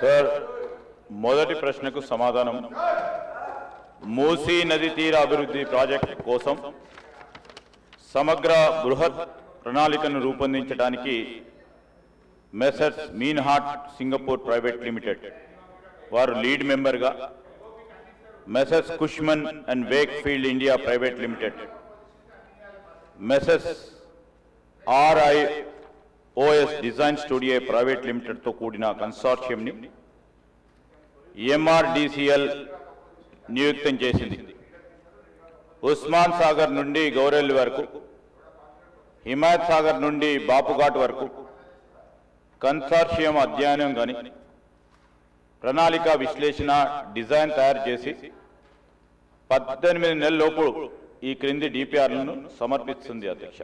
Sir, మొదటి ప్రశ్నకు సమాధానం. మూసీ నది తీర అభివృద్ధి ప్రాజెక్ట్ కోసం సమగ్ర బృహత్ ప్రణాళికను రూపొందించడానికి messrs Meinhardt Singapore private limited వారు లీడ్ మెంబర్గా, messrs Cushman and Wakefield India private limited, messrs RIOS design studio private లిమిటెడ్తో కూడిన కన్సార్షియంని MRDCL నియుక్తం చేసింది. ఉస్మాన్ సాగర్ నుండి గౌరెల్లి వరకు, హిమాయత్ సాగర్ నుండి బాపుఘాట్ వరకు కన్సార్షియం అధ్యయనం కానీ ప్రణాళిక విశ్లేషణ డిజైన్ తయారు చేసి 18 నెలలలోపు ఈ క్రింది DPRలను సమర్పిస్తుంది. అధ్యక్ష,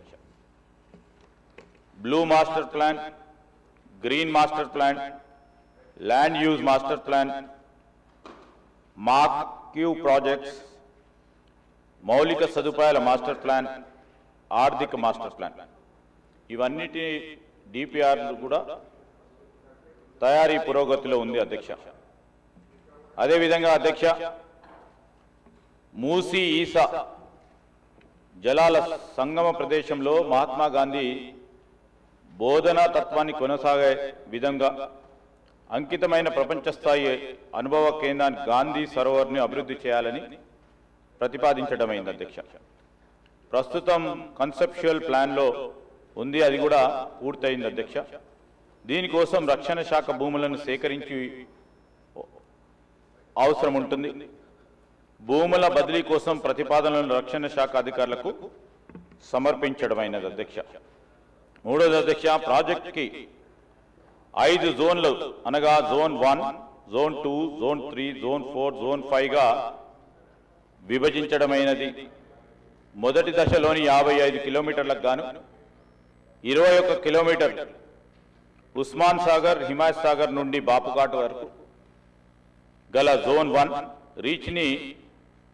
blue master plan, green master plan, land use master plan, marquee projects, మౌలిక సదుపాయాల మాస్టర్ ప్లాన్, ఆర్థిక మాస్టర్ ప్లాన్, ఇవన్నిటి DPRలు కూడా తయారీ పురోగతిలో ఉంది. అధ్యక్ష, అదేవిధంగా అధ్యక్ష, మూసీ ఈసా జలాల సంగమ ప్రదేశంలో మహాత్మా గాంధీ బోధనా తత్వాన్ని కొనసాగే విధంగా అంకితమైన ప్రపంచ స్థాయి అనుభవ కేంద్రాన్ని గాంధీ సరోవర్ని అభివృద్ధి చేయాలని ప్రతిపాదించడమైంది. అధ్యక్ష, ప్రస్తుతం కన్సెప్చువల్ ప్లాన్లో ఉంది, అది కూడా పూర్తయింది. అధ్యక్ష, దీనికోసం రక్షణ శాఖ భూములను సేకరించి అవసరం ఉంటుంది. భూముల బదిలీ కోసం ప్రతిపాదనలను రక్షణ శాఖ అధికారులకు సమర్పించడమైనది. అధ్యక్ష, మూడోది అధ్యక్ష, ప్రాజెక్ట్కి 5 జోన్లు అనగా zone 1, zone 2, zone 3, zone 4, zone 5గా విభజించడమైనది. మొదటి దశలోని 55 కిలోమీటర్లకు గాను 21 కిలోమీటర్ ఉస్మాన్ సాగర్, హిమాయత్ సాగర్ నుండి బాపుఘాట్ వరకు గల జోన్ 1 రీచ్ని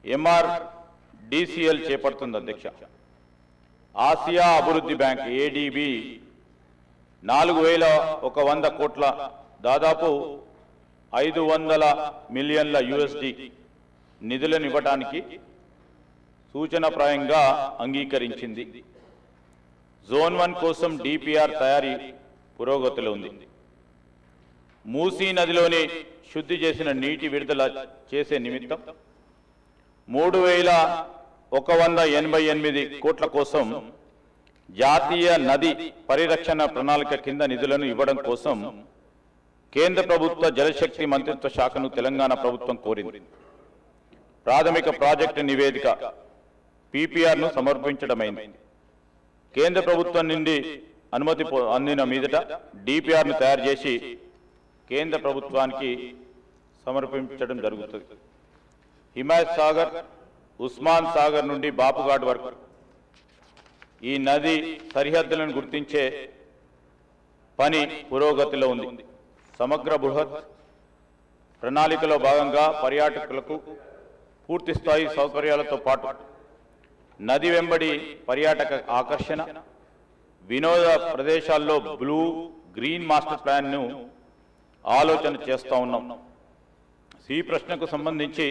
MRDCL చేపడుతుంది. అధ్యక్ష, ఆసియా అభివృద్ధి బ్యాంక్ ADB 4100 కోట్ల దాదాపు 500 మిలియన్ల USD నిధులను ఇవ్వడానికి సూచనప్రాయంగా అంగీకరించింది. జోన్ 1 కోసం DPR తయారీ పురోగతిలో ఉంది. మూసీ నదిలోని శుద్ధి చేసిన నీటి విడుదల చేసే నిమిత్తం 3188 కోట్ల కోసం జాతీయ నది పరిరక్షణ ప్రణాళిక కింద నిధులను ఇవ్వడం కోసం కేంద్ర ప్రభుత్వ జలశక్తి మంత్రిత్వ శాఖను తెలంగాణ ప్రభుత్వం కోరింది. ప్రాథమిక ప్రాజెక్టు నివేదిక PPRను సమర్పించడమైంది. కేంద్ర ప్రభుత్వం నుండి అనుమతి అందిన మీదట DPRను తయారు చేసి కేంద్ర ప్రభుత్వానికి సమర్పించడం జరుగుతుంది. హిమాయత్ సాగర్, ఉస్మాన్ సాగర్ నుండి బాపుఘాట్ వరకు ఈ నది సరిహద్దులను గుర్తించే పని పురోగతిలో ఉంది. సమగ్ర బృహత్ ప్రణాళికలో భాగంగా పర్యాటకులకు పూర్తిస్థాయి సౌకర్యాలతో పాటు నది వెంబడి పర్యాటక ఆకర్షణ, వినోద ప్రదేశాల్లో బ్లూ గ్రీన్ మాస్టర్ ప్లాన్ను ఆలోచన చేస్తూ ఉన్నాం. ఈ ప్రశ్నకు సంబంధించి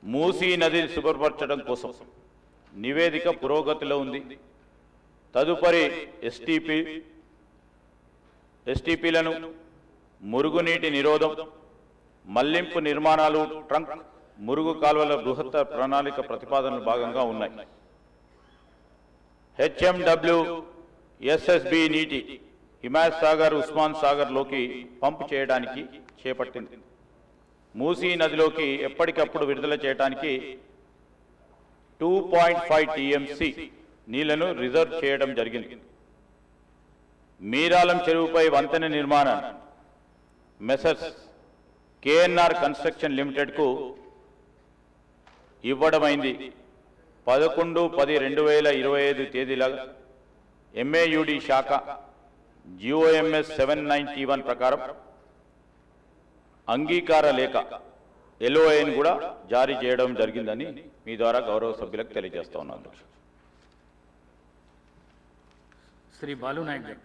మూసీ నదిని శుభ్రపరచడం కోసం నివేదిక పురోగతిలో ఉంది. తదుపరి STPలను, మురుగునీటి నిరోధం, మళ్లింపు నిర్మాణాలు, ట్రంక్ మురుగు కాలువల బృహత్ ప్రణాళిక ప్రతిపాదనలు భాగంగా ఉన్నాయి. HMWSSB నీటి హిమాయత్ సాగర్, ఉస్మాన్ సాగర్లోకి పంపు చేయడానికి చేపట్టింది. మూసీ నదిలోకి ఎప్పటికప్పుడు విడుదల చేయడానికి 2.5 TMC నీళ్లను రిజర్వ్ చేయడం జరిగింది. మీరాలం చెరువుపై వంతెన నిర్మాణాన్ని మెసర్స్ KNR కన్స్ట్రక్షన్ లిమిటెడ్కు ఇవ్వడమైంది. 11/10/2025 తేదీల MAUD శాఖ GOMS 791 ప్రకారం అంగీకార లేఖ LOAని కూడా జారీ చేయడం జరిగిందని మీ ద్వారా గౌరవ సభ్యులకు తెలియజేస్తా ఉన్నాను. శ్రీ బాలు నాయక్ గారు.